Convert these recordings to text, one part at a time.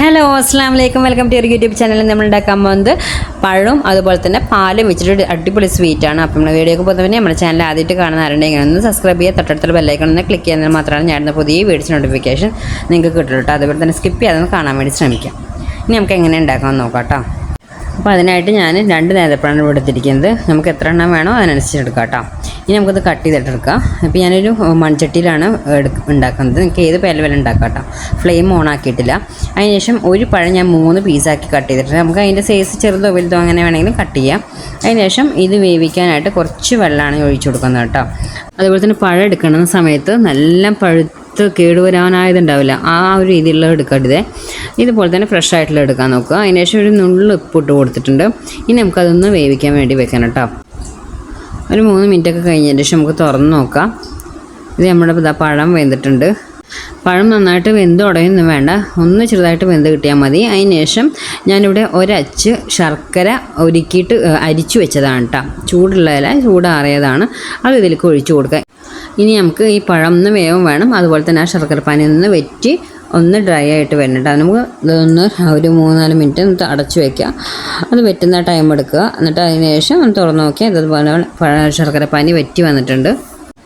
Hello അസ്സാം വലൈക്കും welcome to YouTube ചാനലിൽ നമ്മൾ ഉണ്ടാക്കാൻ പോകുന്നത് പഴവും അതുപോലെ തന്നെ പാലും വെച്ചിട്ട് അടിപൊളി സ്വീറ്റാണ്. അപ്പോൾ നമ്മുടെ വീഡിയോക്ക് പോകുന്നതിന് നമ്മുടെ ചാനൽ ആദ്യമായിട്ട് കാണുന്ന ആരുണ്ടെങ്കിൽ ഒന്ന് സബ്സ്ക്രൈബ് ചെയ്യുക, തൊട്ടടുത്തുള്ള ബെല്ലൈക്കൺ ഒന്ന് ക്ലിക്ക് ചെയ്യുന്നത് മാത്രമാണ് ഞാൻ പുതിയ വീഡിയോസ് നോട്ടിഫിക്കേഷൻ നിങ്ങൾക്ക് കിട്ടുള്ളൂ കേട്ടോ. അതുപോലെ തന്നെ സ്കിപ്പ് ചെയ്യാതെ കാണാൻ വേണ്ടി ശ്രമിക്കാം. ഇനി നമുക്ക് എങ്ങനെ ഉണ്ടാക്കാമെന്ന് നോക്കാം കേട്ടോ. അപ്പോൾ അതിനായിട്ട് ഞാൻ 2 നേന്ത്രപ്പഴമാണ് ഇവിടെ എടുത്തിരിക്കുന്നത്. നമുക്ക് എത്ര എണ്ണം വേണോ അതിനനുസരിച്ച് എടുക്കാം കേട്ടോ. ഇനി നമുക്കത് കട്ട് ചെയ്തിട്ടെടുക്കാം. ഇപ്പോൾ ഞാനൊരു മൺചട്ടിയിലാണ് ഉണ്ടാക്കുന്നത്. നിങ്ങൾക്ക് ഏത് പേല ഉണ്ടാക്കാം കേട്ടോ. ഫ്ലെയിം ഓൺ ആക്കിയിട്ടില്ല. അതിനുശേഷം ഒരു പഴം ഞാൻ 3 പീസാക്കി കട്ട് ചെയ്തിട്ടുണ്ട്. നമുക്ക് അതിൻ്റെ സൈസ് ചെറുതോ വലുതോ അങ്ങനെ വേണമെങ്കിലും കട്ട് ചെയ്യാം. അതിനുശേഷം ഇത് വേവിക്കാനായിട്ട് കുറച്ച് വെള്ളമാണ് ഒഴിച്ചു കൊടുക്കുന്നത് കേട്ടോ. അതുപോലെ തന്നെ പഴം എടുക്കുന്ന സമയത്ത് നല്ല പഴുത്ത് കേടുവരാനായതുണ്ടാവില്ല, ആ ഒരു രീതിയിലുള്ള എടുക്കരുത്. ഇതുപോലെ തന്നെ ഫ്രഷ് ആയിട്ടുള്ള എടുക്കാൻ നോക്കുക. അതിനുശേഷം ഒരു നുള്ളു ഉപ്പിട്ട് കൊടുത്തിട്ടുണ്ട്. ഇനി നമുക്കതൊന്ന് വേവിക്കാൻ വേണ്ടി വെക്കണം കേട്ടോ. ഒരു 3 മിനിറ്റൊക്കെ കഴിഞ്ഞതിന് ശേഷം നമുക്ക് തുറന്ന് നോക്കാം. ഇത് നമ്മുടെ പഴം വെന്തിട്ടുണ്ട്. പഴം നന്നായിട്ട് വെന്ത് ഉടയൊന്നും വേണ്ട, ഒന്ന് ചെറുതായിട്ട് വെന്ത് കിട്ടിയാൽ മതി. അതിന് ശേഷം ഞാനിവിടെ ഒരച്ച് ശർക്കര ഒരുക്കിയിട്ട് അരിച്ചു വെച്ചതാണ് കേട്ടോ. ചൂടുള്ളതല്ല, ചൂടാറിയതാണ്. അത് ഇതിലേക്ക് ഒഴിച്ചു കൊടുക്കുക. ഇനി നമുക്ക് ഈ പഴം ഒന്ന് വേവും വേണം. അതുപോലെ തന്നെ ആ ശർക്കര പാനി ഒന്ന് വെറ്റി ഒന്ന് ഡ്രൈ ആയിട്ട് വരണിട്ട് നമുക്ക് ഇതൊന്ന് ഒരു 3-4 മിനിറ്റ് ഒന്ന് അടച്ചു വയ്ക്കുക. അത് വെറ്റുന്ന ടൈം എടുക്കുക. എന്നിട്ട് അതിന് ശേഷം ഒന്ന് തുറന്ന് നോക്കിയാൽ ഇതുപോലെ ശർക്കര പാനി വെറ്റി വന്നിട്ടുണ്ട്.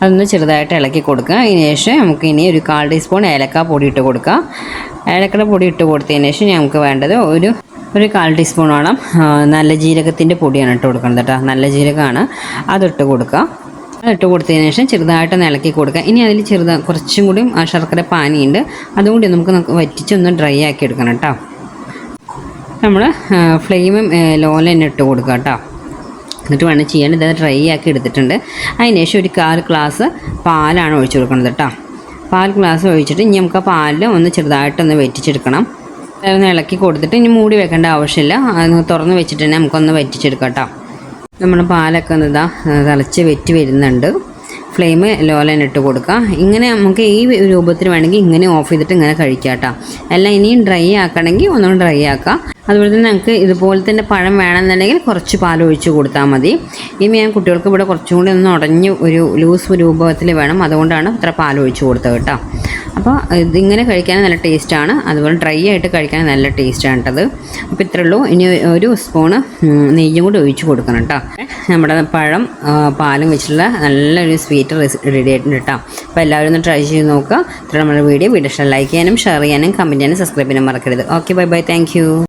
അതൊന്ന് ചെറുതായിട്ട് ഇളക്കി കൊടുക്കുക. അതിന് ശേഷം നമുക്ക് ഇനി ഒരു 1/4 ടീസ്പൂൺ ഏലക്ക പൊടി ഇട്ട് കൊടുക്കുക. ഏലക്കയുടെ പൊടി ഇട്ട് കൊടുത്തതിന് ശേഷം നമുക്ക് വേണ്ടത് ഒരു 1/4 ടീസ്പൂണോളം നല്ല ജീരകത്തിൻ്റെ പൊടിയാണ് ഇട്ട് കൊടുക്കുന്നത് കേട്ടോ. നല്ല ജീരകമാണ്, അതിട്ട് കൊടുക്കുക. അതിട്ട് കൊടുത്തതിന് ശേഷം ചെറുതായിട്ട് ഇളക്കി കൊടുക്കുക. ഇനി അതിൽ കുറച്ചും കൂടി ആ ശർക്കര പാനിയുണ്ട്, അതുകൂടി നമുക്ക് വറ്റിച്ചൊന്ന് ഡ്രൈ ആക്കി എടുക്കണം കേട്ടോ. നമ്മൾ ഫ്ലെയിം ലോയിൽ തന്നെ ഇട്ട് കൊടുക്കുക കേട്ടോ. എന്നിട്ട് വേണം ചെയ്യാൻ. ഇത് ഡ്രൈ ആക്കി എടുത്തിട്ടുണ്ട്. അതിന് ശേഷം ഒരു 1/4 ഗ്ലാസ് പാലാണ് ഒഴിച്ചു കൊടുക്കുന്നത് കേട്ടോ. 1/4 ഗ്ലാസ് ഒഴിച്ചിട്ട് ഇനി നമുക്ക് ആ പാലിൽ ഒന്ന് ചെറുതായിട്ടൊന്ന് വറ്റിച്ചെടുക്കണം. അതൊന്ന് ഇളക്കി കൊടുത്തിട്ട് ഇനി മൂടി വെക്കേണ്ട ആവശ്യമില്ല, അത് തുറന്ന് വെച്ചിട്ട് തന്നെ നമുക്കൊന്ന് വറ്റിച്ചെടുക്കാം കേട്ടോ. നമ്മുടെ പാലൊക്കെ ഒന്ന് തിളച്ച് വെറ്റി വരുന്നുണ്ട്. ഫ്ലെയിം ലോലൻ ഇട്ട് കൊടുക്കുക. ഇങ്ങനെ നമുക്ക് ഈ രൂപത്തിൽ വേണമെങ്കിൽ ഇങ്ങനെ ഓഫ് ചെയ്തിട്ട് ഇങ്ങനെ കഴിക്കാം കേട്ടോ. എല്ലാം ഇനിയും ഡ്രൈ ആക്കണമെങ്കിൽ ഒന്നുകൂടി ഡ്രൈ ആക്കാം. അതുപോലെ തന്നെ നമുക്ക് ഇതുപോലെ തന്നെ പഴം വേണമെന്നുണ്ടെങ്കിൽ കുറച്ച് പാൽ ഒഴിച്ച് കൊടുത്താൽ മതി. ഇനി ഞാൻ കുട്ടികൾക്ക് ഇവിടെ കുറച്ചും കൂടി ഒന്ന് ഉടഞ്ഞ് ഒരു ലൂസ് രൂപത്തിൽ വേണം, അതുകൊണ്ടാണ് ഇത്ര പാൽ ഒഴിച്ച് കൊടുത്തത് കേട്ടോ. അപ്പോൾ ഇതിങ്ങനെ കഴിക്കാൻ നല്ല ടേസ്റ്റാണ്, അതുപോലെ ഡ്രൈ ആയിട്ട് കഴിക്കാൻ നല്ല ടേസ്റ്റാണ് കേട്ടത്. അപ്പോൾ ഇത്രയേ ഉള്ളൂ. ഇനി ഒരു സ്പൂണ് നെയ്യും കൂടി ഒഴിച്ച് കൊടുക്കണം കേട്ടോ. നമ്മുടെ പഴം പാലും വെച്ചിട്ടുള്ള നല്ലൊരു സ്വീറ്റ് റെഡി ആയിട്ടുണ്ട് കേട്ടോ. അപ്പോൾ എല്ലാവരും ഒന്ന് ട്രൈ ചെയ്ത് നോക്കുക. ഇത്ര നമ്മുടെ വീഡിയോ ഇഷ്ടം ലൈക്ക് ചെയ്യാനും ഷെയർ ചെയ്യാനും കമൻറ്റ് ചെയ്യാനും സബ്സ്ക്രൈബ് ചെയ്യാനും മറക്കരുത്. Okay, bye bye, thank you.